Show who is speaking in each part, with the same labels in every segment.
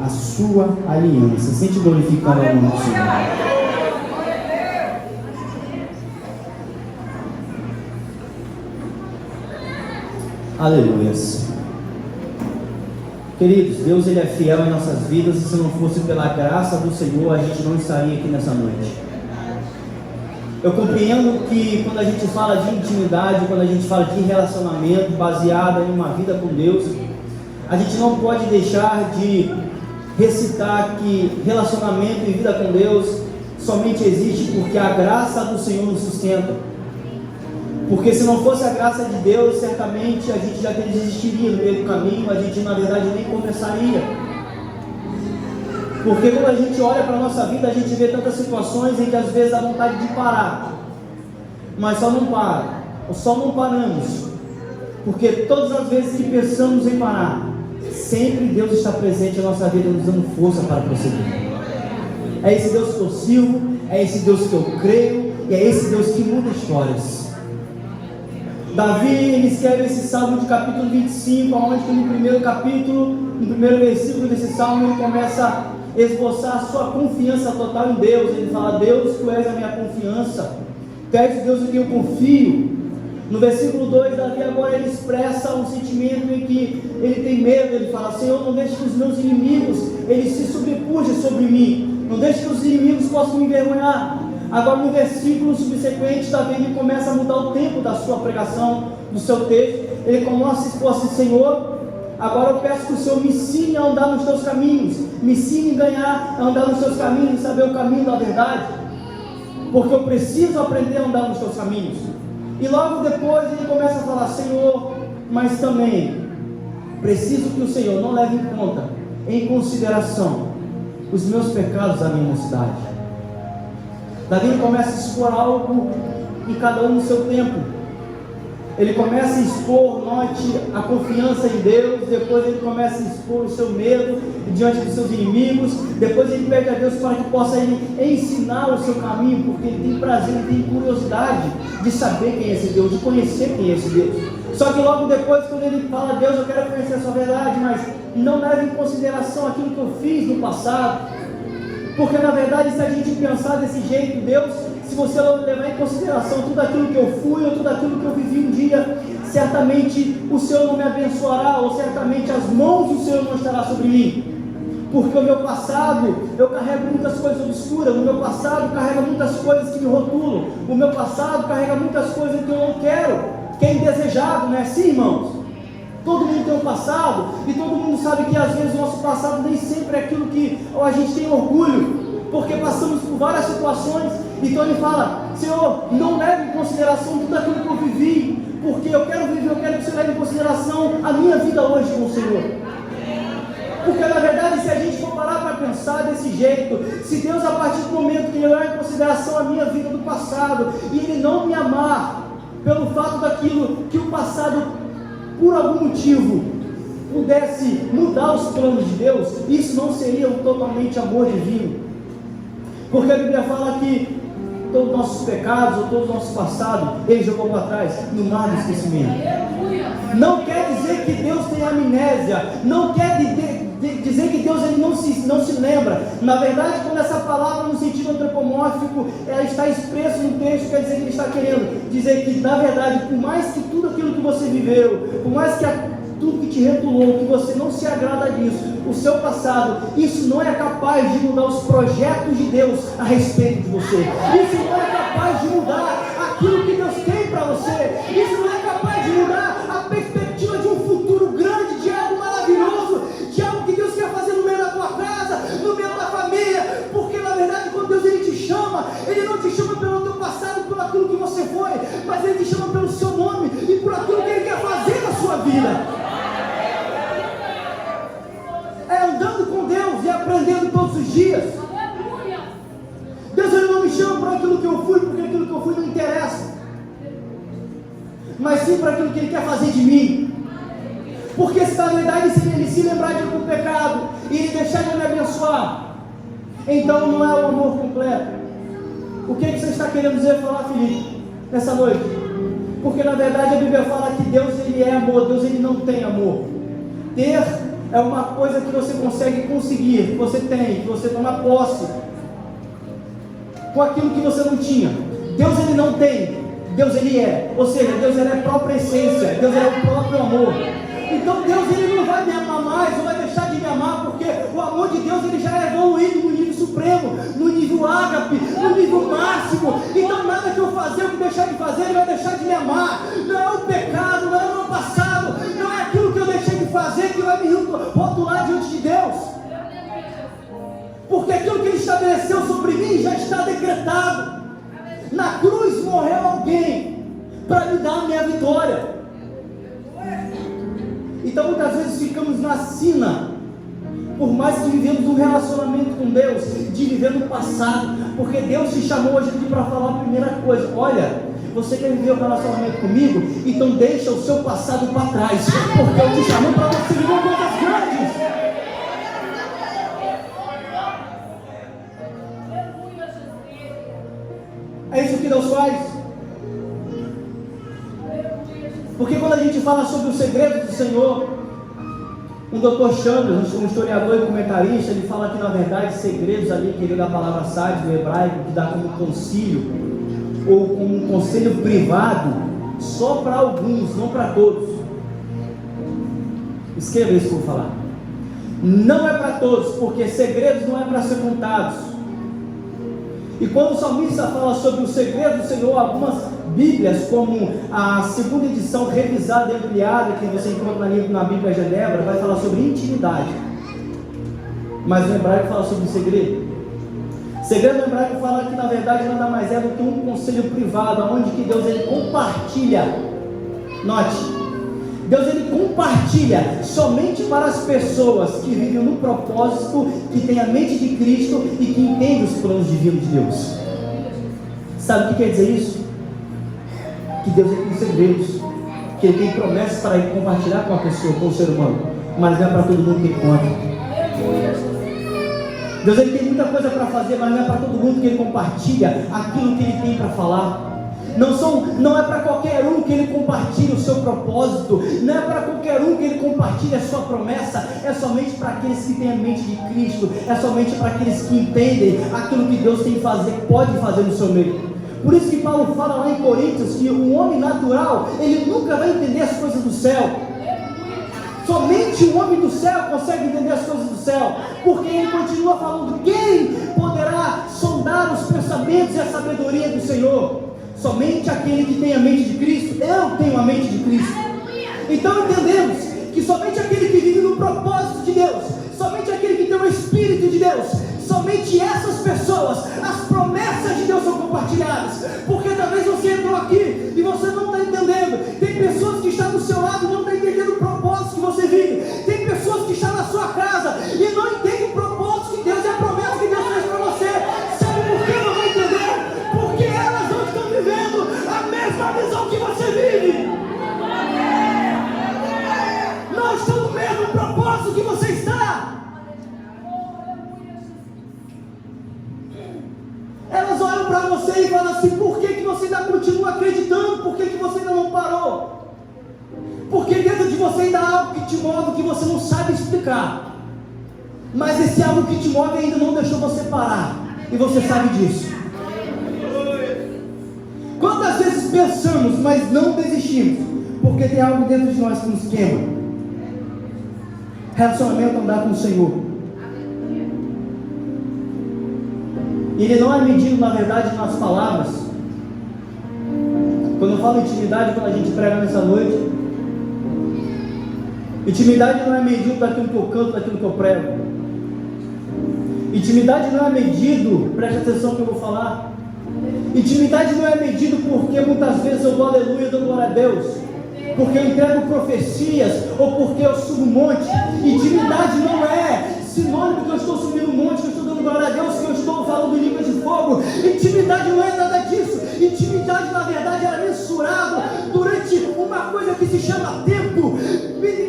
Speaker 1: a sua aliança. Sente glorificando o nome do Senhor. Aleluias. Queridos, Deus ele é fiel em nossas vidas, e se não fosse pela graça do Senhor, a gente não estaria aqui nessa noite. Eu compreendo que quando a gente fala de intimidade, quando a gente fala de relacionamento baseado em uma vida com Deus, a gente não pode deixar de recitar que relacionamento e vida com Deus somente existe porque a graça do Senhor nos sustenta. Porque se não fosse a graça de Deus, certamente a gente já desistiria no meio do caminho, a gente na verdade nem começaria. Porque quando a gente olha para a nossa vida, a gente vê tantas situações em que às vezes dá vontade de parar, mas só não para, ou só não paramos, porque todas as vezes que pensamos em parar, sempre Deus está presente na nossa vida, nos dando força para prosseguir. É esse Deus que eu sirvo, é esse Deus que eu creio, e é esse Deus que muda histórias. Davi, ele escreve esse Salmo de capítulo 25, onde no primeiro capítulo, no primeiro versículo desse Salmo, ele começa a esboçar a sua confiança total em Deus. Ele fala: Deus, tu és a minha confiança, tu és o Deus em quem eu confio. No versículo 2, Davi agora ele expressa um sentimento em que ele tem medo. Ele fala: Senhor, não deixe que os meus inimigos eles se sobrepujem sobre mim, não deixe que os inimigos possam me envergonhar. Agora no versículo subsequente, Davi ele começa a mudar o tempo da sua pregação, do seu texto. Ele começa a expor assim: Senhor, agora eu peço que o Senhor me ensine a andar nos teus caminhos, me ensine a andar nos teus caminhos, saber o caminho da verdade, porque eu preciso aprender a andar nos teus caminhos. E logo depois ele começa a falar: Senhor, mas também preciso que o Senhor não leve em conta, em consideração, os meus pecados da minha mocidade. Davi começa a expor algo em cada um no seu tempo. Ele começa a expor, note, a confiança em Deus. Depois ele começa a expor o seu medo diante dos seus inimigos. Depois ele pede a Deus para que possa ensinar o seu caminho, porque ele tem prazer, ele tem curiosidade de saber quem é esse Deus, de conhecer quem é esse Deus. Só que logo depois, quando ele fala: Deus, eu quero conhecer a sua verdade, mas não leve em consideração aquilo que eu fiz no passado. Porque na verdade, se a gente pensar desse jeito, Deus, se você levar em consideração tudo aquilo que eu fui, ou tudo aquilo que eu vivi um dia, certamente o Senhor não me abençoará, ou certamente as mãos do Senhor não estará sobre mim. Porque o meu passado, eu carrego muitas coisas obscuras, o meu passado carrega muitas coisas que me rotulam, o meu passado carrega muitas coisas que eu não quero, que é indesejável, não é assim, irmãos? Todo mundo tem um passado, e todo mundo sabe que às vezes o nosso passado nem sempre é aquilo que a gente tem orgulho, porque passamos por várias situações. Então ele fala: Senhor, não leve em consideração tudo aquilo que eu vivi, porque eu quero viver, eu quero que você leve em consideração a minha vida hoje com o Senhor. Porque na verdade, se a gente for parar para pensar desse jeito, se Deus, a partir do momento que Ele levar em consideração a minha vida do passado, e Ele não me amar pelo fato daquilo que o passado por algum motivo pudesse mudar os planos de Deus, isso não seria um totalmente amor divino. Porque a Bíblia fala que todos os nossos pecados, ou todo o nosso passado, Ele jogou para trás no mar do esquecimento. Não quer dizer que Deus tem amnésia, não quer dizer que Deus ele não se lembra. Na verdade, quando essa palavra no sentido antropomórfico ela está expressa no texto, quer dizer que Ele está querendo dizer que, na verdade, por mais que tudo aquilo que você viveu, por mais que tudo que te retulou, que você não se agrada disso, o seu passado, isso não é capaz de mudar os projetos de Deus a respeito de você. Isso não é capaz de mudar aquilo que Deus tem para você. Isso não é capaz de mudar a perspectiva de um futuro grande, de algo maravilhoso, de algo que Deus quer fazer no meio da tua casa, no meio da família. Porque na verdade, quando Deus ele te chama, Ele não te chama pelo teu passado, por aquilo que você foi, mas Ele te chama pelo seu nome e por aquilo que Ele quer fazer na sua vida. É andando com Deus e aprendendo todos os dias. Deus ele não me chama por aquilo que eu fui, porque aquilo que eu fui não interessa, mas sim por aquilo que Ele quer fazer de mim. Porque se na verdade Ele se lembrar de algum pecado e Ele deixar de me abençoar, então não é o amor completo. O que você está querendo dizer, falar, Felipe, nessa noite? Porque na verdade a Bíblia fala que Deus ele é amor, Deus ele não tem amor. Ter é uma coisa que você consegue conseguir, que você tem, que você toma posse com aquilo que você não tinha. Deus, ele não tem, Deus, ele é. Ou seja, Deus, ele é a própria essência, Deus, ele é o próprio amor. Então Deus, ele não vai me amar mais, não vai deixar de me amar, porque o amor de Deus, ele já é evoluído no nível supremo, no nível ágape, no nível máximo. Então nada que eu fazer, eu deixar de fazer, ele vai deixar de me amar. Não é o pecado, não é o meu passado, não é aquilo que eu deixei de fazer que vai me rotular diante de Deus, porque aquilo que ele estabeleceu sobre mim já está decretado. Na cruz morreu alguém para me dar a minha vitória. Então muitas vezes ficamos na sina, por mais que vivemos um relacionamento com Deus, de viver no passado, porque Deus te chamou hoje aqui para falar a primeira coisa: olha, você quer viver um relacionamento comigo? Então deixa o seu passado para trás, porque eu te chamo para você viver coisas grandes. É isso que Deus faz. Porque quando a gente fala sobre os segredos do Senhor, um Dr. Chambers, um historiador e comentarista, ele fala que na verdade segredos ali, que ele dá a palavra sádio no hebraico, que dá como concílio, ou como um conselho privado, só para alguns, não para todos. Escreva isso que eu vou falar. Não é para todos, porque segredos não é para ser contados. E quando o salmista fala sobre o segredo do Senhor, algumas Bíblias, como a segunda edição revisada e ampliada, que você encontra na Bíblia Genebra, vai falar sobre intimidade, mas no hebraico fala sobre segredo. Segredo no hebraico fala que na verdade nada mais é do que um conselho privado, onde que Deus, ele compartilha. Note, Deus, ele compartilha somente para as pessoas que vivem no propósito, que têm a mente de Cristo e que entendem os planos divinos de Deus. Sabe o que quer dizer isso? Que Deus, ele tem segredos, que ele tem promessas para ele compartilhar com a pessoa, com o ser humano, mas não é para todo mundo que ele conta. Deus, ele tem muita coisa para fazer, mas não é para todo mundo que ele compartilha aquilo que ele tem para falar. Não é para qualquer um que ele compartilha o seu propósito, não é para qualquer um que ele compartilha a sua promessa, é somente para aqueles que têm a mente de Cristo, é somente para aqueles que entendem aquilo que Deus tem fazer, pode fazer no seu meio. Por isso que Paulo fala lá em Coríntios que o homem natural, ele nunca vai entender as coisas do céu. Somente o homem do céu consegue entender as coisas do céu, porque ele continua falando: quem poderá sondar os pensamentos e a sabedoria do Senhor? Somente aquele que tem a mente de Cristo. Eu tenho a mente de Cristo. Então entendemos que somente aquele que vive no propósito de Deus, somente aquele que tem o Espírito de Deus, somente essas pessoas, as promessas de Deus são compartilhadas. Porque talvez você entrou aqui e você não está entendendo. Tem pessoas que estão do seu lado e não estão entendendo o propósito que você vive. Tem pessoas que estão na sua casa e não entendem o propósito que Deus e a promessa que Deus fez para você. Sabe por que não vai entender? Porque elas não estão vivendo a mesma visão que você vive. Não estão no mesmo propósito que você está. Elas olham para você e falam assim: por que você ainda continua acreditando? Por que você ainda não parou? Porque dentro de você ainda há algo que te move, que você não sabe explicar. Mas esse algo que te move ainda não deixou você parar. E você sabe disso. Quantas vezes pensamos, mas não desistimos? Porque tem algo dentro de nós que nos queima. Relacionamento, andar com o Senhor. Ele não é medido, na verdade, nas palavras. Quando eu falo intimidade, quando a gente prega nessa noite, intimidade não é medido daquilo que eu canto, daquilo que eu prego. Intimidade não é medido, preste atenção no que eu vou falar. Intimidade não é medido porque muitas vezes eu dou aleluia, dou glória a Deus, porque eu entrego profecias, ou porque eu subo um monte. Intimidade não é sinônimo que eu estou subindo um monte, que eu estou dando glória a Deus, que eu estou falando em línguas de fogo. Intimidade não é nada disso. Intimidade, na verdade, é mensurado durante uma coisa que se chama tempo.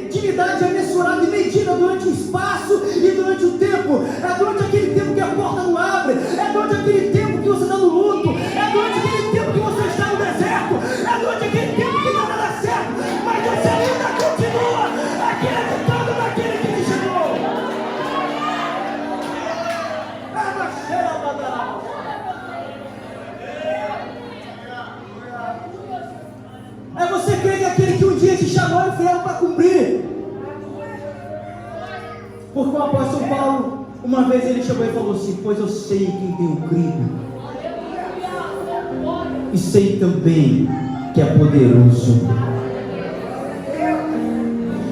Speaker 1: Intimidade é mensurada e medida durante o espaço e durante o tempo. É durante aquele tempo que a porta não abre, é durante aquele tempo que você está no luto, é durante aquele tempo que você está no deserto, é durante aquele tempo que nada dá certo, mas você ainda continua acreditando naquele que te chamou. Porque o apóstolo Paulo, uma vez ele chegou e falou assim: pois eu sei quem tenho crido, e sei também que é poderoso.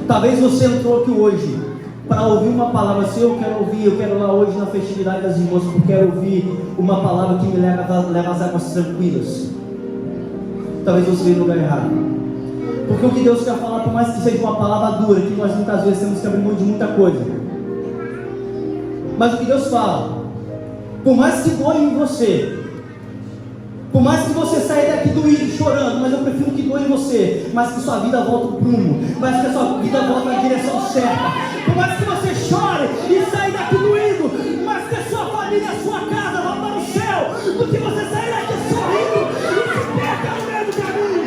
Speaker 1: Talvez você entrou aqui hoje para ouvir uma palavra assim: eu quero lá hoje na festividade das irmãs, porque quero ouvir uma palavra que me leva às águas tranquilas. Talvez você veja no lugar errado. Porque o que Deus quer falar, por mais que seja uma palavra dura, que nós muitas vezes temos que abrir mão de muita coisa, mas o que Deus fala, por mais que doa em você, por mais que você saia daqui doído, chorando, mas eu prefiro que doa em você, mas que sua vida volta para o prumo, mas que a sua vida volta na direção certa. Por mais que você chore e saia daqui doído, mas que a sua família, a sua casa vá para o céu, do que você sair daqui sorrindo e se perca no meio do caminho.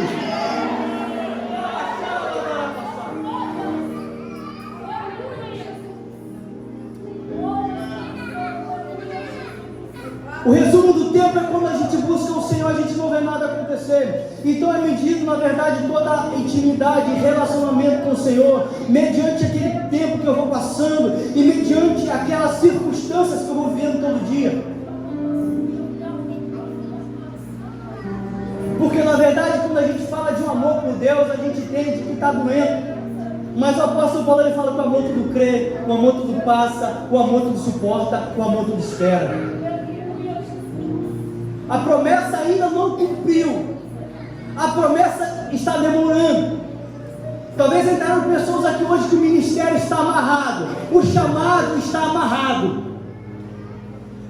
Speaker 1: O resumo do tempo é quando a gente busca o Senhor, a gente não vê nada acontecer. Então é medido, na verdade, toda a intimidade e relacionamento com o Senhor, mediante aquele tempo que eu vou passando e mediante aquelas circunstâncias que eu vou vivendo todo dia. Porque na verdade, quando a gente fala de um amor por Deus, a gente entende que está doendo. Mas o apóstolo Paulo, ele fala que o amor tudo crê, o amor tudo passa, o amor tudo suporta, o amor tudo espera. A promessa ainda não cumpriu. A promessa está demorando. Talvez entraram pessoas aqui hoje que o ministério está amarrado, o chamado está amarrado.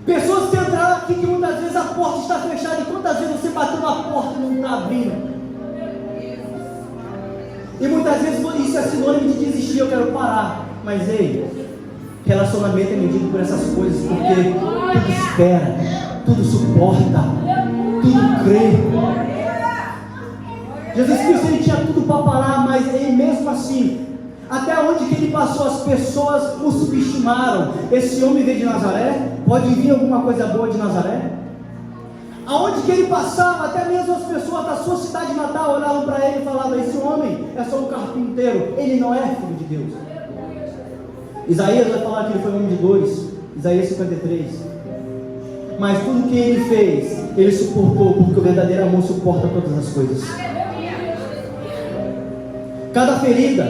Speaker 1: Pessoas que entraram aqui que muitas vezes a porta está fechada, e quantas vezes você bateu na porta e não está abrindo. E muitas vezes isso é sinônimo de desistir, eu quero parar. Mas ei, relacionamento é medido por essas coisas, porque tudo espera, tudo suporta, tudo crê. Jesus Cristo, ele tinha tudo para parar, mas ele mesmo assim, até onde que ele passou, as pessoas o subestimaram. Esse homem veio de Nazaré, pode vir alguma coisa boa de Nazaré? Aonde que ele passava, até mesmo as pessoas da sua cidade natal olhavam para ele e falavam: esse homem é só um carpinteiro, ele não é filho de Deus. Isaías vai falar que ele foi homem de dores, Isaías 53. Mas tudo que ele fez, ele suportou, porque o verdadeiro amor suporta todas as coisas. Cada ferida,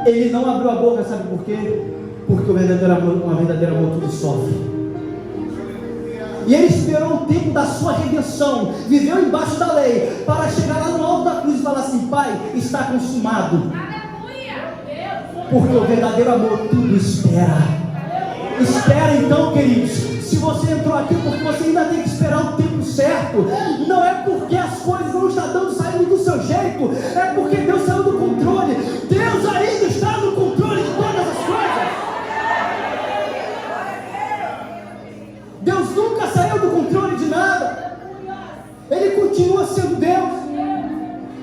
Speaker 1: ele não abriu a boca, sabe por quê? Porque o verdadeiro amor tudo sofre. E ele esperou o tempo da sua redenção, viveu embaixo da lei, para chegar lá no alto da cruz e falar assim: Pai, está consumado. Porque o verdadeiro amor tudo espera. Espera então, queridos. Se você entrou aqui porque você ainda tem que esperar o tempo certo, não é porque as coisas não estão saindo do seu jeito, é porque Deus saiu do controle. Deus ainda está no controle de todas as coisas. Deus nunca saiu do controle de nada. Ele continua sendo Deus.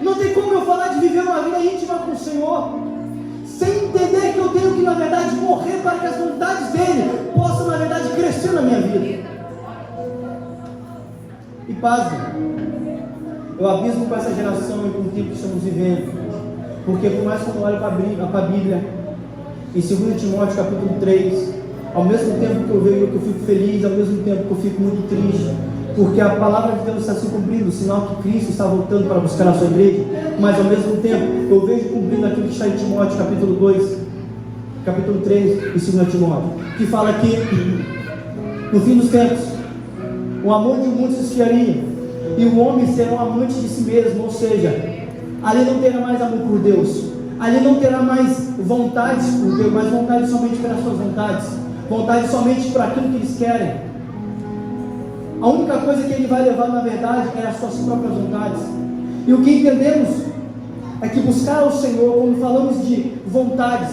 Speaker 1: Não tem como eu falar de viver uma vida íntima com o Senhor sem entender que eu tenho que, na verdade, morrer para que as vontades dele possam, na verdade, crescer na minha vida. E pasme, eu abismo com essa geração e com o tempo que estamos vivendo, porque por mais que eu olhe para a Bíblia, em 2 Timóteo capítulo 3, ao mesmo tempo que eu vejo que eu fico feliz, ao mesmo tempo que eu fico muito triste, porque a palavra de Deus está se cumprindo, sinal que Cristo está voltando para buscar a sua igreja. Mas ao mesmo tempo eu vejo cumprindo aquilo que está em Timóteo capítulo 2, capítulo 3 e 2 Timóteo, que fala que no fim dos tempos o amor de muitos se esfriaria e o homem será um amante de si mesmo. Ou seja, ali não terá mais amor por Deus, ali não terá mais vontades por Deus, mas vontade somente pelas suas vontades, vontade somente por aquilo que eles querem. A única coisa que ele vai levar, na verdade, é as suas próprias vontades. E o que entendemos é que buscar ao Senhor, quando falamos de vontades,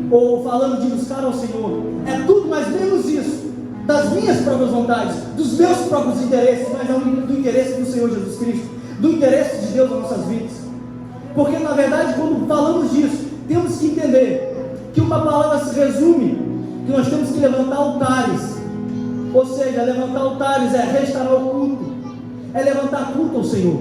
Speaker 1: ou falando de buscar ao Senhor, é tudo mais menos isso, das minhas próprias vontades, dos meus próprios interesses, mas não do interesse do Senhor Jesus Cristo, do interesse de Deus nas nossas vidas. Porque, na verdade, quando falamos disso, temos que entender que uma palavra se resume, que nós temos que levantar altares. Ou seja, levantar altares é restaurar o culto, é levantar culto ao Senhor,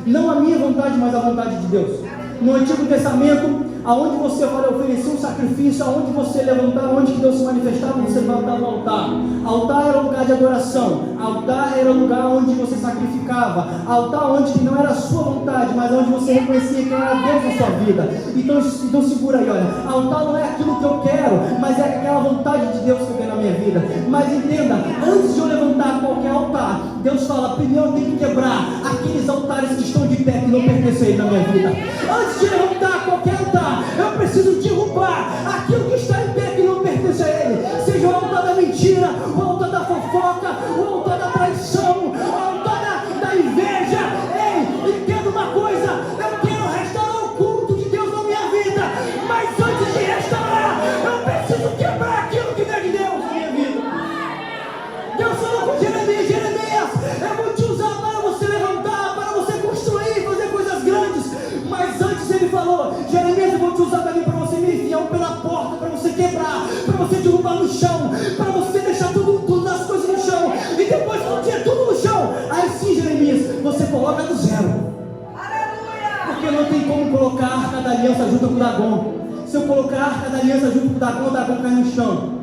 Speaker 1: não a minha vontade, mas a vontade de Deus. No Antigo Testamento, aonde você oferecer um sacrifício, aonde você levantar, aonde que Deus se manifestava, você levantava no altar. Altar era o lugar de adoração, altar era o lugar onde você sacrificava, altar onde que não era a sua vontade, mas onde você reconhecia que era Deus na sua vida. Então segura aí, olha, altar não é aquilo que eu quero, mas é aquela vontade de Deus que vem na minha vida. Mas entenda, antes de eu levantar qualquer altar, Deus fala, primeiro eu tenho que quebrar aqueles altares que estão de pé, que não pertencem a Ele na minha vida. Antes de levantar qualquer altar, eu preciso derrubar aquilo que está em pé, que não pertence a Ele. Seja o altar da mentira, o altar da fofoca, o altar da traição, o altar da inveja. Ei, entenda uma coisa, eu quero restaurar o culto de Deus na minha vida, mas antes de restaurar, eu preciso quebrar aquilo que não é de Deus na minha vida. Deus falou com Jeremias, eu vou te usar para você levantar, para você construir, fazer coisas grandes. Mas antes ele falou, Jeremias, eu vou te usar também para você me enfiar pela porta, para você quebrar, para você derrubar no chão, para você deixar tudo as coisas no chão. E depois que tiver tudo no chão, aí sim, Jeremias, você coloca do zero. Porque não tem como colocar a arca da aliança junto com o Dagon. Se eu colocar a arca da aliança junto com o Dagon cai no chão.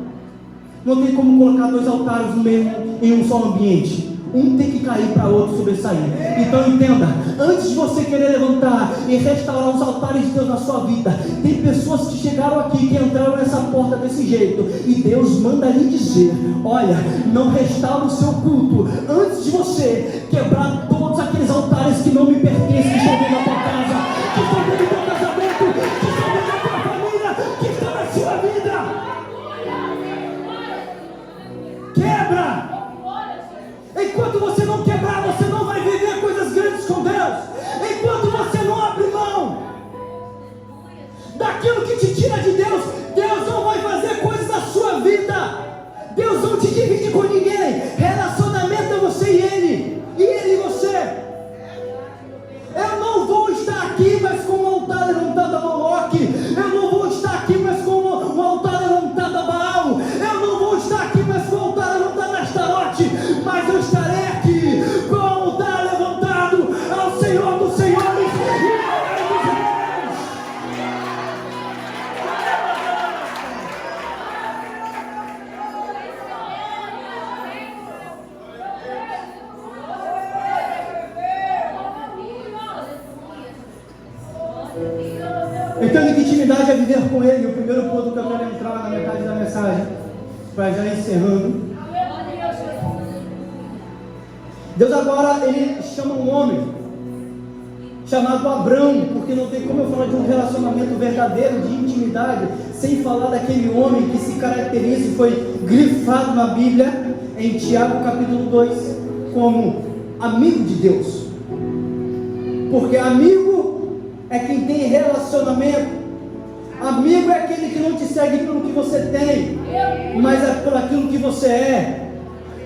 Speaker 1: Não tem como colocar dois altares no meio em um só ambiente. Um tem que cair para o outro sobressair. Então entenda, antes de você querer levantar e restaurar os altares de Deus na sua vida, tem pessoas que chegaram aqui, que entraram nessa porta desse jeito, e Deus manda lhe dizer, olha, não restaura o seu culto, antes de você quebrar todos aqueles altares que não me pertencem, que estão dentro da tua casa, que estão dentro do teu casamento, que estão dentro da tua família, que estão na sua vida. Quebra! Enquanto você não quebrar, você não vai viver coisas grandes com Deus. Enquanto você não abre mão daquilo que te tira de Deus, Deus não vai fazer coisas na sua vida. Deus não te divide com ninguém. Relacionamento é você e Ele e você. Eu não vou estar aqui, mas com um altar levantado a Moloque. Eu não vou estar aqui, mas com um altar levantado a Baal. Eu não vou estar aqui, mas com um altar levantado a Astarote. Mas eu estarei aqui com o altar levantado ao Senhor dos Senhores e ao Rei dos Reis. Então, que intimidade é viver com Ele. O primeiro ponto que eu quero entrar na metade da mensagem, para já encerrando. Deus agora, Ele chama um homem chamado Abrão, porque não tem como eu falar de um relacionamento verdadeiro, de intimidade, sem falar daquele homem que se caracteriza e foi grifado na Bíblia, em Tiago capítulo 2, como amigo de Deus. Porque amigo é quem tem relacionamento. Amigo é aquele que não te segue pelo que você tem, mas é por aquilo que você é.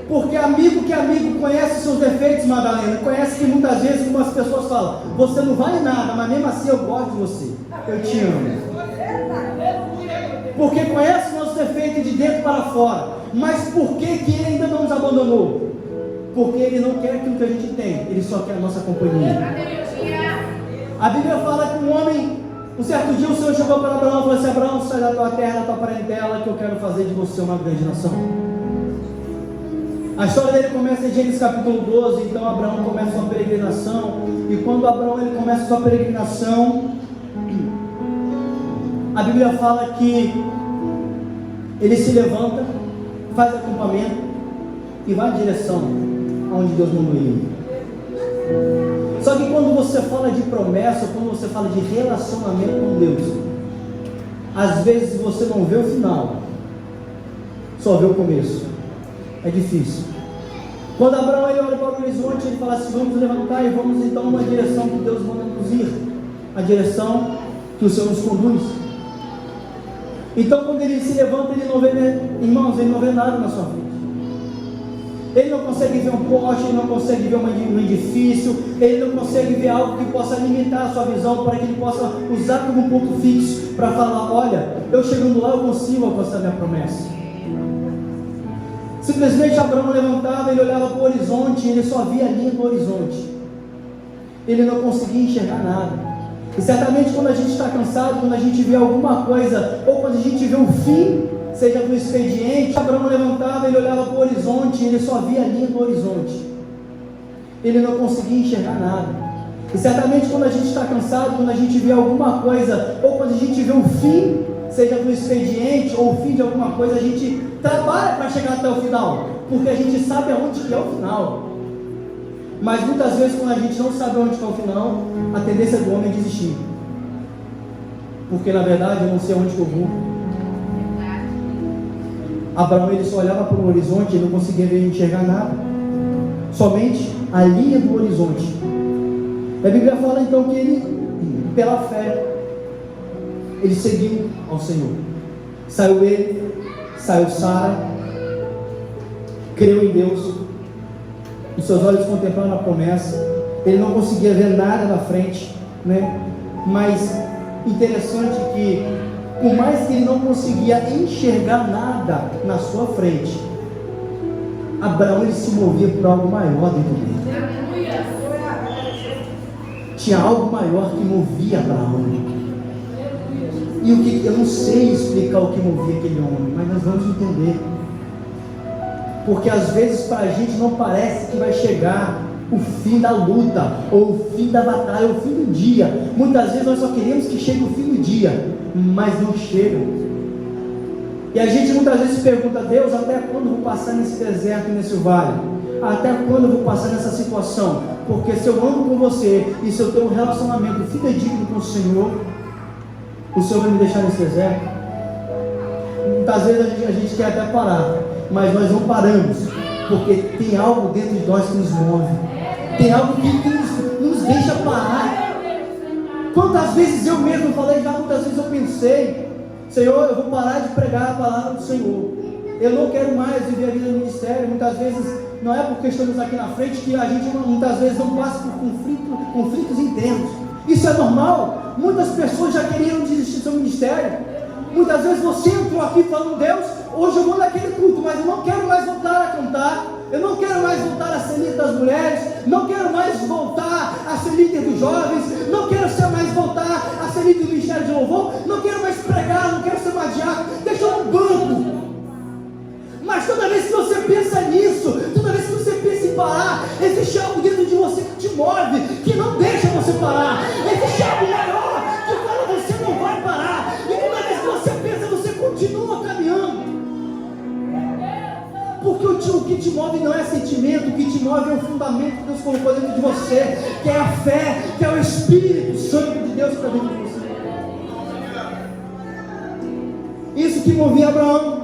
Speaker 1: Porque amigo que amigo conhece seus defeitos, Madalena, conhece que muitas vezes algumas pessoas falam, você não vale nada, mas mesmo assim eu gosto de você, eu te amo. Porque conhece nossos defeitos de dentro para fora. Mas por que ele ainda não nos abandonou? Porque Ele não quer aquilo que a gente tem, Ele só quer a nossa companhia. A Bíblia fala que um homem, um certo dia o Senhor chegou para Abraão e falou assim, Abraão, sai da tua terra, da tua parentela, que eu quero fazer de você uma grande nação. A história dele começa em Gênesis capítulo 12. Então Abraão começa sua peregrinação, e quando Abraão ele começa sua peregrinação, a Bíblia fala que ele se levanta, faz acampamento e vai em direção aonde Deus mandou ele. Só que quando você fala de promessa, quando você fala de relacionamento com Deus, às vezes você não vê o final, só vê o começo. É difícil. Quando Abraão ele olha para o horizonte, ele fala assim, vamos levantar e vamos então na direção que Deus manda nos ir, a direção que o Senhor nos conduz. Então quando ele se levanta, ele não vê, irmãos, ele não vê nada na sua vida. Ele não consegue ver um poste, ele não consegue ver um edifício, ele não consegue ver algo que possa limitar a sua visão, para que ele possa usar como ponto fixo, para falar, olha, eu chegando lá eu consigo alcançar minha promessa. Simplesmente Abraão levantava, ele olhava para o horizonte, ele só via a linha do horizonte. Ele não conseguia enxergar nada. E certamente quando a gente está cansado, quando a gente vê alguma coisa, ou quando a gente vê o fim, seja do expediente, Abraão levantava, ele olhava para o horizonte, ele só via a linha do horizonte. Ele não conseguia enxergar nada. E certamente quando a gente está cansado, quando a gente vê alguma coisa, ou quando a gente vê o fim, seja do expediente, ou o fim de alguma coisa, a gente trabalha para chegar até o final, porque a gente sabe aonde que é o final. Mas muitas vezes quando a gente não sabe onde que é o final, a tendência do homem é desistir. Porque na verdade eu não sei onde que eu vou. Abraão, ele só olhava para o horizonte e não conseguia ver, enxergar nada, somente a linha do horizonte. A Bíblia fala então que ele, pela fé, ele seguiu ao Senhor. Saiu ele, saiu Sara, creu em Deus, os seus olhos contemplando a promessa. Ele não conseguia ver nada na frente, né? Mas interessante que, por mais que ele não conseguia enxergar nada na sua frente, Abraão, ele se movia por algo maior dentro dele. Tinha algo maior que movia Abraão. E o que, eu não sei explicar o que movia aquele homem, mas nós vamos entender. Porque às vezes para a gente não parece que vai chegar o fim da luta, ou o fim da batalha, ou o fim do dia. Muitas vezes nós só queremos que chegue o fim do dia, mas não chega. E a gente muitas vezes pergunta a Deus: até quando eu vou passar nesse deserto, nesse vale? Até quando eu vou passar nessa situação? Porque se eu ando com você, e se eu tenho um relacionamento fidedigno com o Senhor vai me deixar nesse deserto? Muitas vezes a gente quer até parar, mas nós não paramos, porque tem algo dentro de nós que nos move, tem algo que nos deixa parar. Quantas vezes eu mesmo falei, já muitas vezes eu pensei: Senhor, eu vou parar de pregar a palavra do Senhor, eu não quero mais viver a vida do ministério. Muitas vezes não é porque estamos aqui na frente que a gente muitas vezes não passa por conflitos internos. Isso é normal. Muitas pessoas já queriam desistir do seu ministério. Muitas vezes você entrou aqui falando: Deus, hoje eu vou naquele culto, mas eu não quero mais voltar a cantar, eu não quero mais voltar a ser líder das mulheres, não quero mais voltar a ser líder dos jovens, não quero mais voltar a ser líder do ministério de louvor, não quero mais pregar, não quero ser mais diácono, deixa eu no banco. Mas toda vez que você pensa nisso, toda vez que você pensa em parar, existe algo dentro de você que te move, que não deixa você parar. Existe algo maior que fala: você não vai parar. E toda vez que você pensa, você continua caminhando. Porque o que te move não é sentimento, o que te move é o fundamento que Deus colocou dentro de você, que é a fé, que é o Espírito Santo de Deus que está dentro de você. Isso que movia Abraão.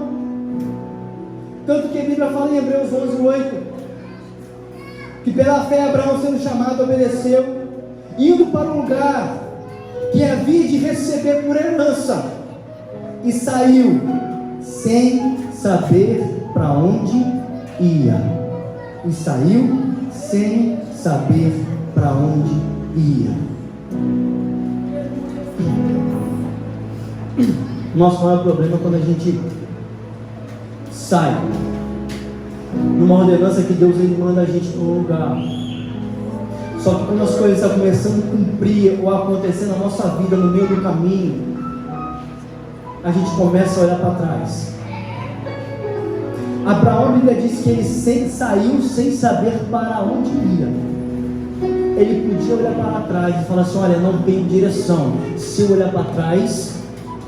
Speaker 1: Tanto que a Bíblia fala em Hebreus 11:8, que pela fé Abraão, sendo chamado, obedeceu, indo para um lugar que havia de receber por herança, e saiu sem saber para onde ia. E saiu sem saber para onde ia. Nosso maior problema é quando a gente sai numa ordenança que Deus ele manda a gente para um lugar. Só que quando as coisas estão começando a cumprir ou a acontecer na nossa vida, no meio do caminho, a gente começa a olhar para trás. Abraão, a Bíblia diz que ele saiu sem saber para onde ia. Ele podia olhar para trás e falar assim: olha, não tenho direção. Se eu olhar para trás,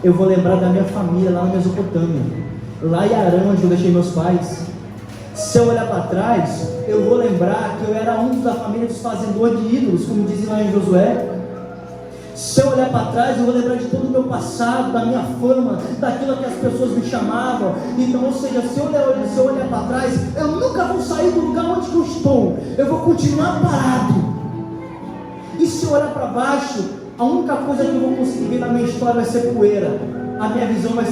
Speaker 1: eu vou lembrar da minha família lá na Mesopotâmia, lá em Arã, onde eu deixei meus pais. Se eu olhar para trás, eu vou lembrar que eu era um da família dos fazendores de ídolos, como dizem lá em Josué. Se eu olhar para trás, eu vou lembrar de todo o meu passado, da minha fama, daquilo que as pessoas me chamavam. Então, ou seja, se eu olhar para trás, eu nunca vou sair do lugar onde eu estou, eu vou continuar parado. E se eu olhar para baixo, a única coisa que eu vou conseguir ver na minha história vai ser poeira. A minha visão vai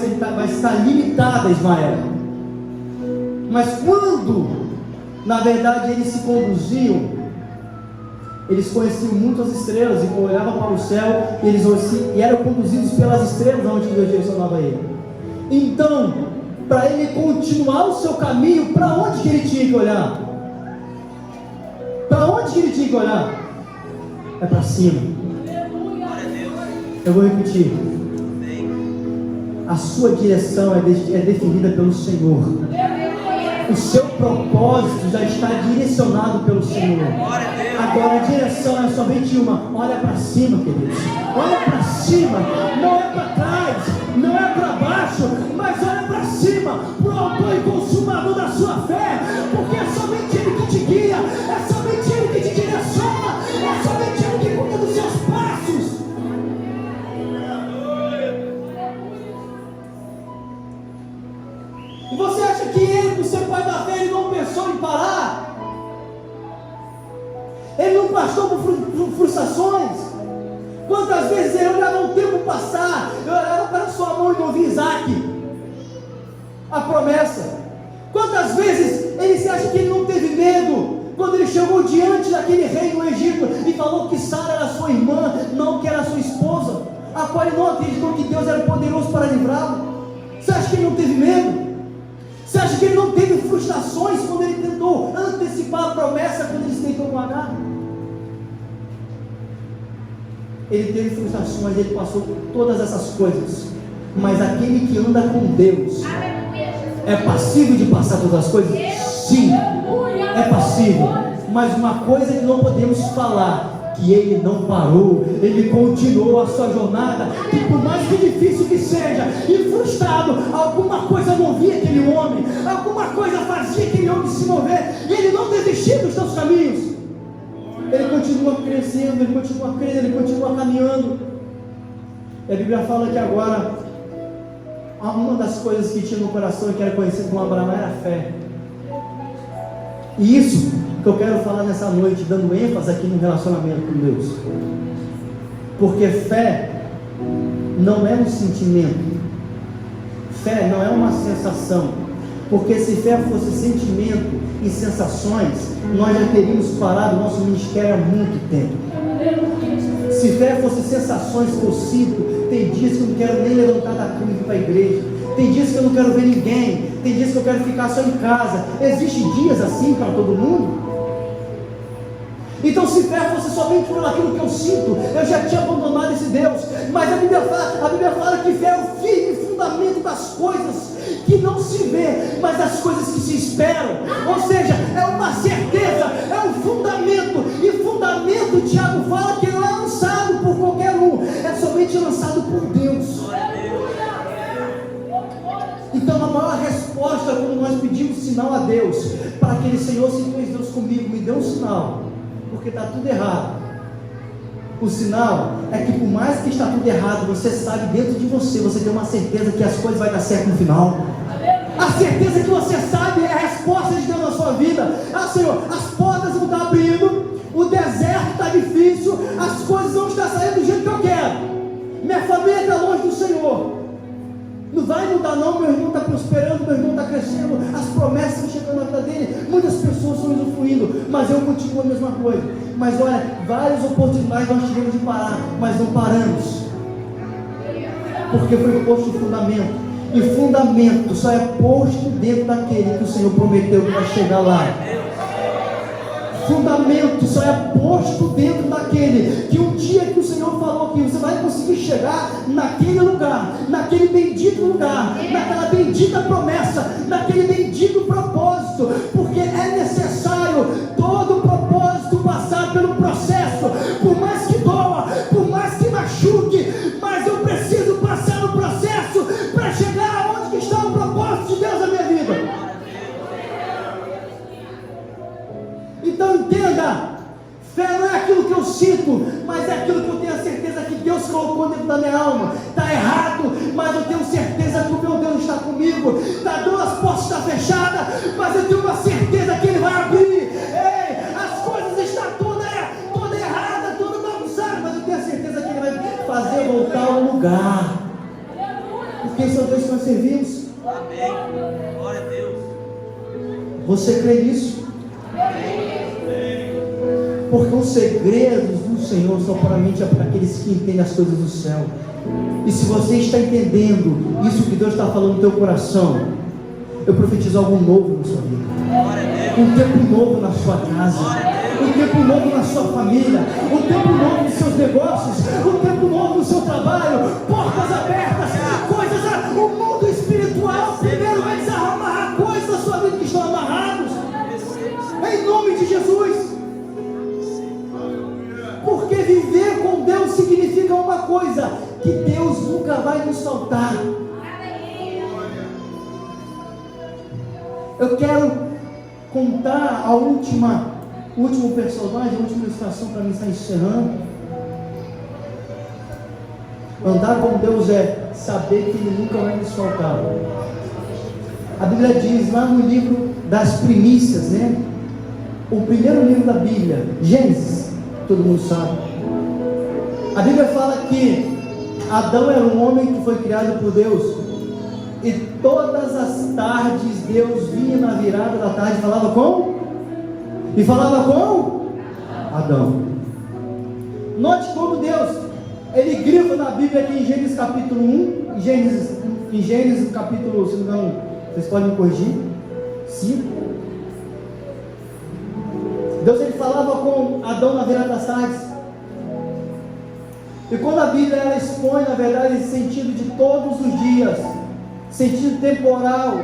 Speaker 1: estar limitada, Ismael. Mas quando, na verdade, eles se conduziam, eles conheciam muitas estrelas, e olhavam para o céu, e eram conduzidos pelas estrelas aonde Deus direcionava ele. Então, para ele continuar o seu caminho, para onde que ele tinha que olhar? Para onde que ele tinha que olhar? É para cima. Eu vou repetir. A sua direção é definida pelo Senhor. O seu propósito já está direcionado pelo Senhor. Agora a direção é somente uma. Olha para cima, queridos. Olha para cima. Não é para trás, não é para baixo, mas olha para cima, para o autor e consumador da sua fé. Porque é somente Ele que te guia, é somente Ele que te direciona, é somente Ele que cuida dos seus passos. E você acha que Ele, por ser pai da fé, Ele não pensou em parar? Ele não passou por frustrações? Quantas vezes ele olhava o tempo passar, eu olhava para sua mão e não ouvia Isaac, a promessa? Quantas vezes ele se acha que ele não teve medo, quando ele chegou diante daquele rei do Egito, e falou que Sara era sua irmã, não que era sua esposa, a qual ele não acreditou que Deus era poderoso para livrá-lo? Você acha que ele não teve medo? Você acha que ele não teve frustrações quando ele tentou antecipar a promessa, quando ele se deitou com Agar? Ele teve frustrações, ele passou por todas essas coisas, mas aquele que anda com Deus é passível de passar todas as coisas? Sim, é passível, mas uma coisa que não podemos falar, que ele não parou, ele continuou a sua jornada, que por mais que difícil que seja, e frustrado, alguma coisa movia aquele homem, alguma coisa fazia aquele homem se mover, e ele não desistiu dos seus caminhos. Ele continua crescendo, ele continua crendo, ele continua caminhando. E a Bíblia fala que agora, uma das coisas que tinha no coração, que era conhecido como Abraão, era a fé. E isso que eu quero falar nessa noite, dando ênfase aqui no relacionamento com Deus. Porque fé não é um sentimento, fé não é uma sensação. Porque se fé fosse sentimento e sensações, nós já teríamos parado o nosso ministério há muito tempo. Se fé fosse sensações que eu sinto, tem dias que eu não quero nem levantar da cama e ir para a igreja, tem dias que eu não quero ver ninguém, tem dias que eu quero ficar só em casa. Existem dias assim para todo mundo? Então, se fé fosse somente por aquilo que eu sinto, eu já tinha abandonado esse Deus. Mas a Bíblia fala que fé é o firme fundamento das coisas que não se vê, mas das coisas que se esperam. Ou seja, é uma certeza, é um fundamento. E fundamento, Tiago fala que não é lançado por qualquer um, é somente lançado por Deus. Então a maior resposta quando nós pedimos sinal a Deus, para aquele Senhor, se tu és Deus comigo, me dê um sinal, porque está tudo errado. O sinal é que por mais que está tudo errado, você sabe dentro de você, você tem uma certeza que as coisas vão dar certo no final. A certeza que você sabe é a resposta de Deus na sua vida. Senhor, as portas vão estar abrindo, o deserto está difícil, as coisas vão estar saindo do jeito que eu quero, minha família está longe do Senhor. Não vai mudar não, meu irmão está prosperando, meu irmão está crescendo, as promessas estão chegando na vida dele, muitas pessoas estão usufruindo, mas eu continuo a mesma coisa. Mas olha, várias oportunidades nós tivemos de parar, mas não paramos, porque foi posto o fundamento, e fundamento só é posto dentro daquele que o Senhor prometeu que vai chegar lá. Fundamento só é posto dentro daquele que um dia que o Senhor falou que você vai conseguir chegar naquele lugar, naquele bendito lugar, naquela bendita promessa, naquele bendito propósito, porque é necessário todo o propósito passar pelo processo, por mais que doa, por mais que machuque, mas eu preciso passar no processo para chegar aonde que está o propósito de Deus na minha vida. Então entenda, fé não é aquilo que eu sinto, mas é aquilo que eu tenho a certeza que Deus colocou dentro da minha alma. Está errado, mas eu tenho certeza que o meu Deus está comigo. Está dando, as portas estão fechadas, mas eu tenho uma certeza que Ele vai abrir. Ei, as coisas estão toda errada, toda bagunçada, mas eu tenho a certeza que Ele vai fazer voltar ao lugar. Porque esse é o Deus que nós servimos.
Speaker 2: Amém. Glória a Deus.
Speaker 1: Você crê nisso? Porque os segredos do Senhor são somente para aqueles que entendem as coisas do céu. E se você está entendendo isso que Deus está falando no teu coração, eu profetizo algo novo na sua vida, um tempo novo na sua casa, um tempo novo na sua família, um tempo novo nos seus negócios, um tempo novo no seu trabalho, portas abertas, coisas, o mundo espiritual primeiro vai desamarrar coisas da sua vida que estão amarrados, em nome de Jesus. Porque viver com Deus significa uma coisa, que Deus nunca vai nos faltar. Eu quero contar o último personagem, a última ilustração para mim estar encerrando. Andar com Deus é saber que Ele nunca vai nos faltar. A Bíblia diz lá no livro das primícias, né? O primeiro livro da Bíblia, Gênesis, todo mundo sabe. A Bíblia fala que Adão era um homem que foi criado por Deus. E todas as tardes Deus vinha na virada da tarde e falava com? E falava com? Adão. Note como Deus, Ele grifa na Bíblia aqui em Gênesis capítulo 1, em Gênesis capítulo, se não me engano, vocês podem me corrigir, 5. Deus ele falava com Adão na virada das tardes. E quando a Bíblia ela expõe, na verdade, esse sentido de todos os dias, sentido temporal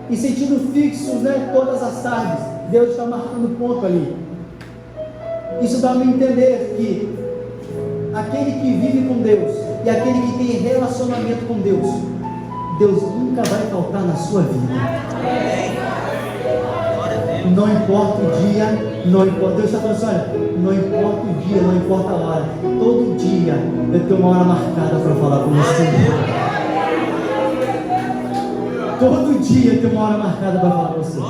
Speaker 1: e sentido fixo, né, todas as tardes, Deus está marcando ponto ali. Isso dá a me entender que aquele que vive com Deus e aquele que tem relacionamento com Deus, Deus nunca vai faltar na sua vida. Não importa o dia, não importa. Deus está falando assim, olha, não importa o dia, não importa a hora, todo dia eu tenho uma hora marcada para falar com você. Todo dia eu tenho uma hora marcada para falar com você.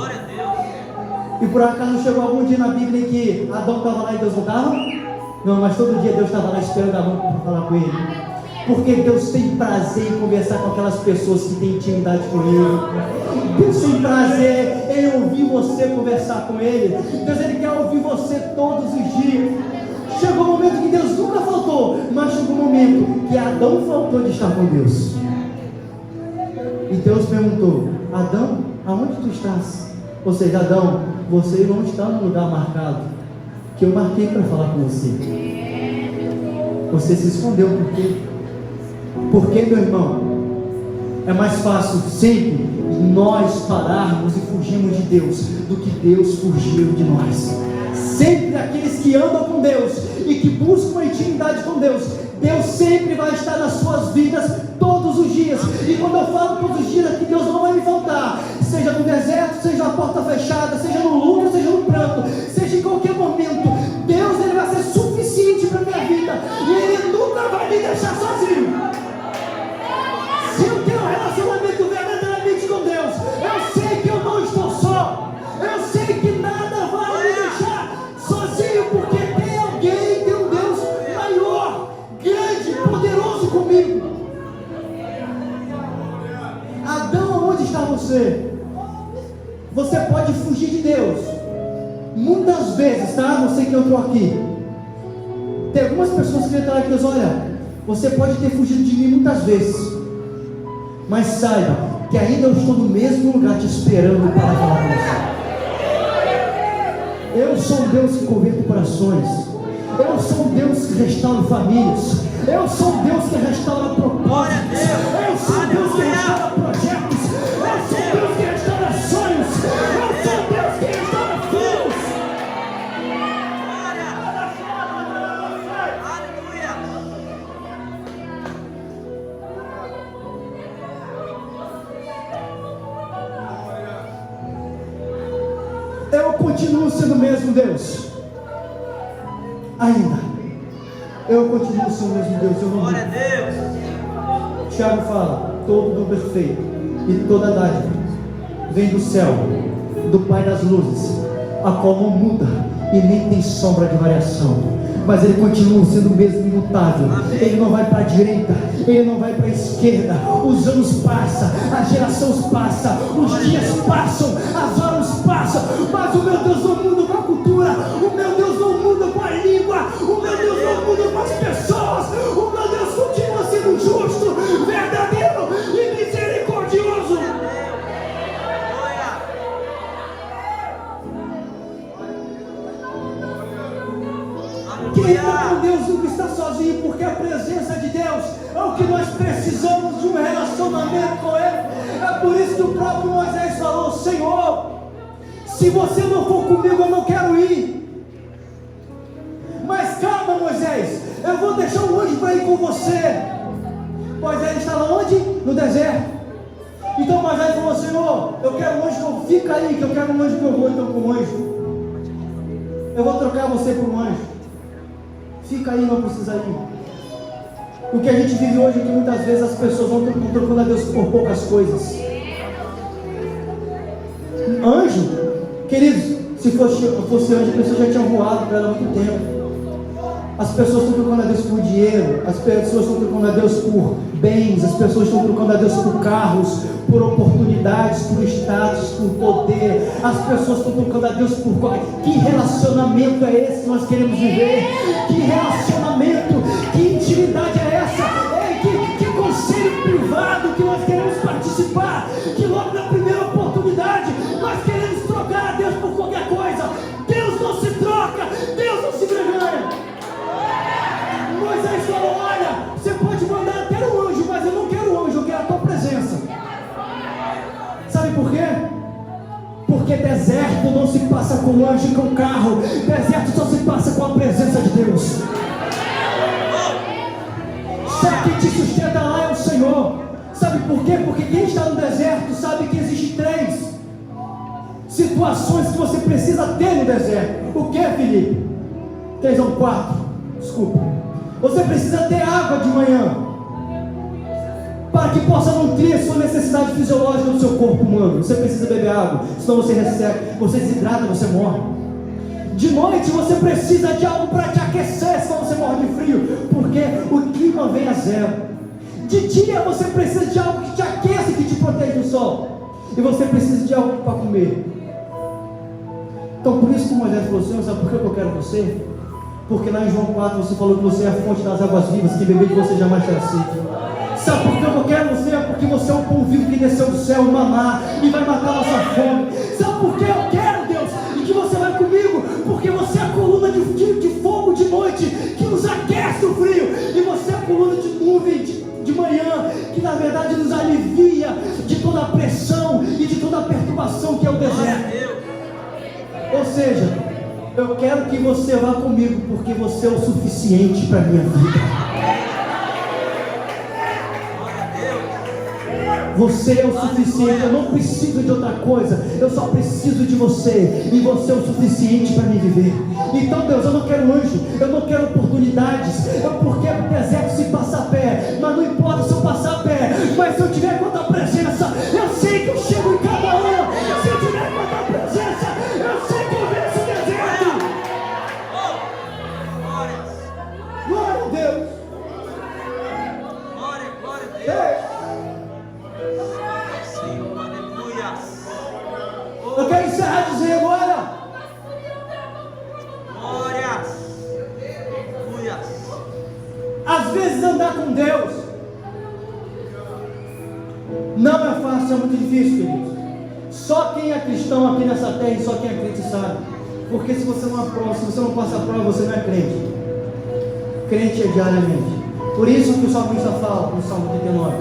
Speaker 1: E por acaso chegou algum dia na Bíblia em que Adão estava lá e Deus não estava? Não, mas todo dia Deus estava lá esperando Adão para falar com ele. Porque Deus tem prazer em conversar com aquelas pessoas que têm intimidade com Ele. Deus tem prazer em ouvir você conversar com Ele. Deus ele quer ouvir você todos os dias. Chegou um momento que Deus nunca faltou, mas chegou um momento que Adão faltou de estar com Deus. E Deus perguntou: Adão, aonde tu estás? Ou seja, Adão, você não está no lugar marcado que eu marquei para falar com você. Você se escondeu por quê? Porque, meu irmão, é mais fácil sempre nós pararmos e fugirmos de Deus do que Deus fugir de nós. Sempre aqueles que andam com Deus e que buscam a intimidade com Deus, Deus sempre vai estar nas suas vidas todos os dias. E quando eu falo todos os dias, que Deus não vai me faltar, seja no deserto, seja na porta fechada, seja no luto, seja no pranto, seja em qualquer momento, Deus ele vai ser suficiente para a minha vida e Ele nunca vai me deixar sozinho. Se eu tenho um relacionamento verdadeiramente com Deus, eu sei que eu não estou só, eu sei que nada vai me deixar sozinho, porque tem alguém, tem um Deus maior, grande, poderoso comigo. Adão, onde está você? Você pode fugir de Deus muitas vezes, tá? Você que entrou aqui, tem algumas pessoas que entraram aqui e dizem: olha, você pode ter fugido de mim muitas vezes, mas saiba que ainda eu estou no mesmo lugar te esperando para falar com você. Eu sou um Deus que converte corações. Eu sou um Deus que restaura famílias. Eu sou um Deus que restaura propósitos. Eu sou um Deus que restaura projetos. Eu sou um Deus que restaura sonhos. Eu sou um Deus que restaura filhos. Eu continuo sendo o mesmo Deus. Ainda. Eu continuo sendo o mesmo Deus. Eu não
Speaker 2: Glória a Deus.
Speaker 1: Tiago fala: todo dom perfeito e toda dádiva vem do céu, do Pai das luzes, a qual não muda e nem tem sombra de variação. Mas Ele continua sendo o mesmo, imutável. Ele não vai para a direita, Ele não vai para a esquerda. Os anos passam, as gerações passam, os dias passam, as horas passam, mas o meu Deus não muda com a cultura, o meu Deus não muda com a língua, o meu Deus não muda com as pessoas. O meu Deus continua sendo justo, verdadeiro e misericordioso. Quem anda com Deus nunca está sozinho, porque a presença de Deus é o que nós precisamos de um relacionamento com Ele. É por isso que o próprio Moisés falou: Senhor, se você não for comigo, eu não quero ir. Mas calma, Moisés, eu vou deixar um anjo para ir com você. Moisés estava onde? No deserto. Então Moisés falou: Senhor, eu quero um anjo, então fica aí, que eu quero um anjo que eu vou então com um anjo. Eu vou trocar você por um anjo. Fica aí, não precisa ir. O que a gente vive hoje é que muitas vezes as pessoas vão trocando a Deus por poucas coisas. Anjo, queridos, se fosse anjo, a pessoa já tinha voado para ela há muito tempo. As pessoas estão trocando a Deus por dinheiro, as pessoas estão trocando a Deus por bens, as pessoas estão trocando a Deus por carros, por oportunidades, por status, por poder. As pessoas estão trocando a Deus por... Que relacionamento é esse que nós queremos viver? Que relacionamento, que intimidade é essa? Que conselho privado que nós queremos participar? Que logo na primeira oportunidade nós queremos trocar a Deus por qualquer coisa. Deus não se troca, Deus não se enganha. Moisés falou: olha, você pode mandar até um anjo, mas eu não quero um anjo, eu quero a tua presença. Sabe por quê? Porque deserto não se passa com anjo e com carro. Deserto só se passa com a presença de Deus. Só quem te sustenta lá é o Senhor. Sabe por quê? Porque quem está no deserto sabe que existem 3 situações que você precisa ter no deserto. O que, Felipe? 3 ou 4, desculpa. Você precisa ter água de manhã, para que possa nutrir a sua necessidade fisiológica do seu corpo humano. Você precisa beber água, senão você resseca, você desidrata, você morre. De noite você precisa de algo para te aquecer, senão você morre de frio, porque o clima vem a 0. De dia você precisa de algo que te aqueça, que te protege do sol, e você precisa de algo para comer. Então por isso que Moisés falou: Senhor, sabe por que eu quero você? Porque lá em João 4 você falou que você é a fonte das águas vivas, que beber de você jamais terá sede. Sabe por que eu quero você? É porque você é um pão vivo que desceu do céu, maná, e vai matar a nossa fome. Sabe por que eu quero, Deus? E que você vai comigo? Porque você é a coluna de fogo de noite, que nos aquece o frio. E você é a coluna de nuvem de manhã, que na verdade nos alivia de toda a pressão e de toda a perturbação que é o deserto. Ou seja, eu quero que você vá comigo, porque você é o suficiente para a minha vida. Você é o suficiente, eu não preciso de outra coisa, eu só preciso de você, e você é o suficiente para me viver. Então Deus, eu não quero anjo, eu não quero oportunidades, porque o deserto se passa a pé, mas não importa se eu passar a pé, mas se eu tiver com a tua presença, eu sei que eu chego em cada hora. Se eu tiver com a tua presença, eu sei que eu venço o deserto. Glória a Deus.
Speaker 2: Glória a Deus.
Speaker 1: Eu quero encerrar dizendo agora:
Speaker 2: Glórias.
Speaker 1: às vezes andar com Deus não é fácil, é muito difícil, queridos. Só quem é cristão aqui nessa terra e só quem é crente sabe. Porque se você não aprova, se você não passa a prova, você não é crente. Crente é diariamente. Por isso que o salmista fala no Salmo 39,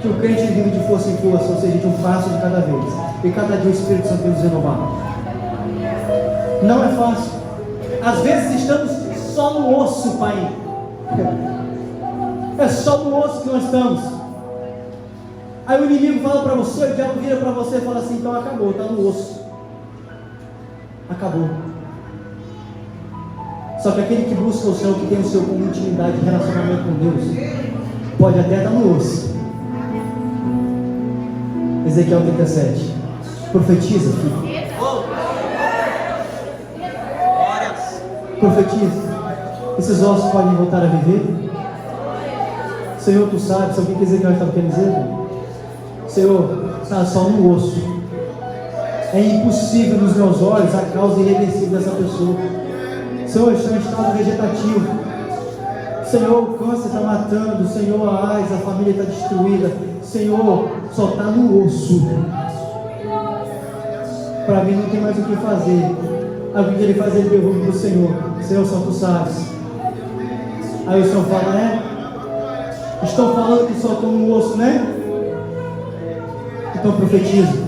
Speaker 1: que o crente vive de força em força, ou seja, de um passo de cada vez, e cada dia o Espírito Santo nos renovar. Não é fácil. Às vezes estamos só no osso, Pai. É só no osso que nós estamos. Aí o inimigo fala para você, o diabo vira para você e fala assim: então acabou, está no osso. Acabou. Só que aquele que busca o Senhor, que tem o seu como intimidade e relacionamento com Deus, pode até estar no osso. Ezequiel 37. Profetiza, filho. Profetiza. Esses ossos podem voltar a viver? Senhor, tu sabes o que Ezequiel estava querendo dizer? Senhor, está só no osso. É impossível nos meus olhos a causa irreversível dessa pessoa. Senhor, está em estado vegetativo. Senhor, o câncer está matando. Senhor, a AIDS, a família está destruída. Senhor, só está no osso. Para mim não tem mais o que fazer. Aí o que ele faz? Ele pergunta para o Senhor: Senhor, só tu sabes. Aí o Senhor fala: Estão falando que só estão no osso, né? Então profetiza.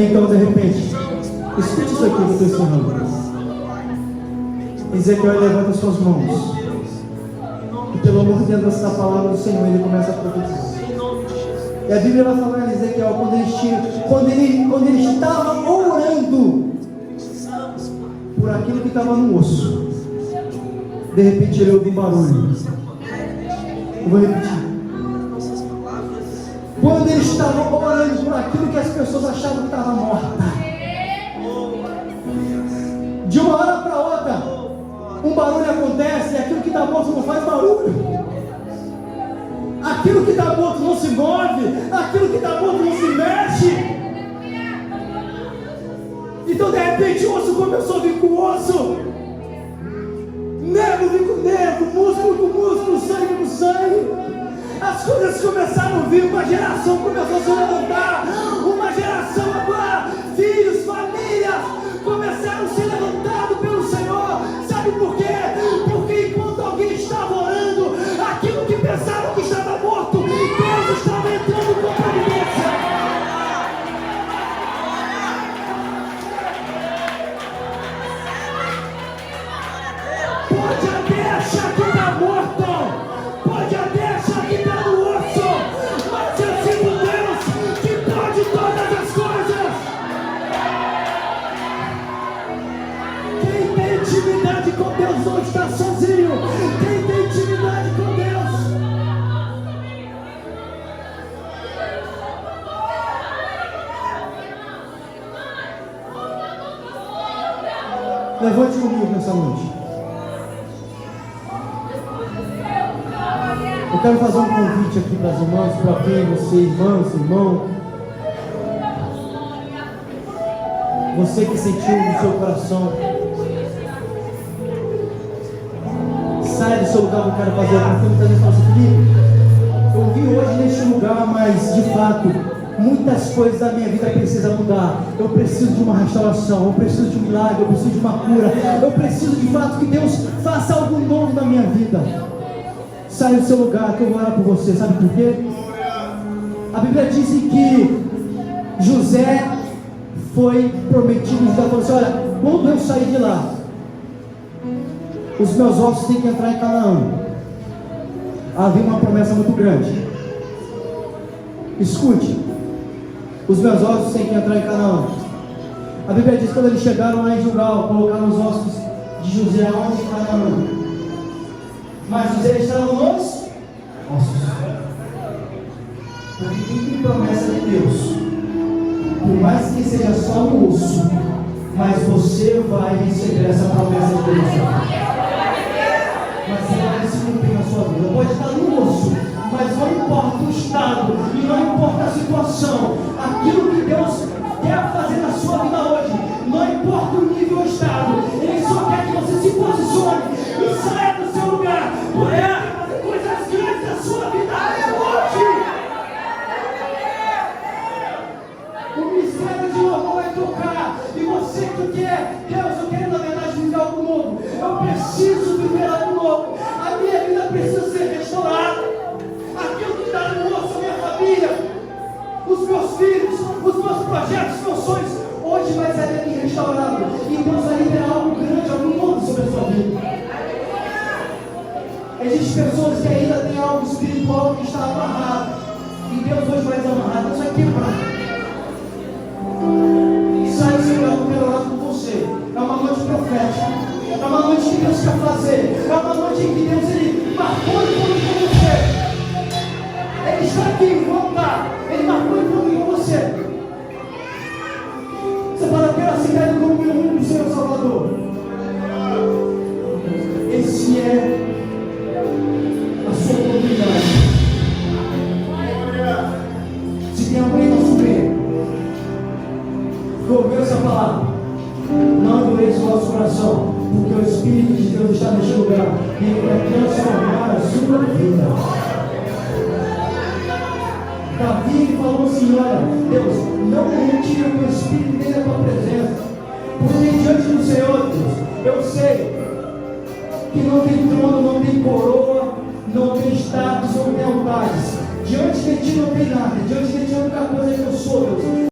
Speaker 1: Então, de repente, escute isso aqui que eu estou ensinando. Ezequiel levanta suas mãos. E pelo amor de Deus, da palavra do Senhor, ele começa a profetizar. E a Bíblia vai falar em Ezequiel, quando ele estava orando por aquilo que estava no osso, de repente ele ouviu um barulho. Eu vou repetir. Quando ele estava orando por aquilo que as pessoas achavam que estava morta, de uma hora para outra, um barulho acontece e aquilo que está morto não faz barulho. Aquilo que está morto não se move, aquilo que está morto não se mexe. Então de repente o osso começou a vir com osso, nervo vir com nervo, músculo com músculo, sangue com sangue. As coisas começaram a vir, uma geração começou a se levantar, uma geração agora, filhos, famílias, começaram a ser levantados pelo Senhor. Sabe por quê? Porque enquanto alguém estava orando, aquilo que pensavam que estava morto, Deus estava entrando com providência. Pode até achar que está morto, pode até achar que está no osso, mas eu sigo Deus que pode todas as coisas. Quem tem intimidade com Deus não está sozinho. Quem tem intimidade com Deus, levante comigo nessa noite. Eu quero fazer um convite aqui para as irmãs, para quem você, irmãs, irmão, você que sentiu no seu coração, sai do seu lugar. Eu quero fazer uma pergunta para você, Felipe. Eu vim hoje neste lugar, mas de fato muitas coisas da minha vida precisam mudar. Eu preciso de uma restauração, eu preciso de um milagre, eu preciso de uma cura, eu preciso de fato que Deus faça algo novo na minha vida. Sai do seu lugar que eu vou orar por você. Sabe por quê? A Bíblia diz que José foi prometido. José falou assim: olha, quando eu sair de lá, os meus ossos têm que entrar em Canaã. Havia uma promessa muito grande. Escute, os meus ossos têm que entrar em Canaã. A Bíblia diz que quando eles chegaram lá em Gilgal, colocaram os ossos de José onde? Em Canaã. Mas José estava nos ossos. Porque quem tem promessa de Deus, por mais que seja só no osso, mas você vai receber essa promessa de Deus. Mas você vai se cumprir na sua vida. Pode estar no osso, mas não importa o estado e não importa a situação, aquilo que Deus quer fazer na sua vida hoje, não importa o nível ou o estado, Ele só quer que você se posicione e saia do seu lugar, porque Ele quer fazer coisas grandes na sua vida hoje. O mistério de louvor vai tocar, e você que quer, Deus, eu quero na verdade viver algo novo, eu preciso viver algo novo, a minha vida precisa ser restaurada, aquilo que está no osso, a minha família, os meus filhos, os meus projetos, os meus sonhos, hoje vai ser aqui restaurado, e Deus vai liberar algo grande, algo novo sobre a sua vida. Existem pessoas que ainda têm algo espiritual que está amarrado, e Deus hoje vai desamarrar, Deus vai quebrar. Sai do seu lugar, eu quero orar com você. É uma noite profética, é uma noite que Deus quer fazer, é uma noite em que Deus Ele marcou e com você. Ele está aqui em volta, Ele marcou e com você. Você fala, eu quero aceitar Ele como meu único Senhor Salvador. Esse é a sua oportunidade.
Speaker 3: ouviu essa palavra, não endureça o vosso coração, porque o Espírito de Deus está neste lugar e Ele quer transformar a sua vida. Davi falou assim: olha, Deus, não me retire o teu Espírito nem da tua presença, porque diante do Senhor, Deus, eu sei que não tem trono, não tem coroa, não tem status, não tem altares. Diante de ti não tem nada, diante de ti a única coisa que eu sou, Deus.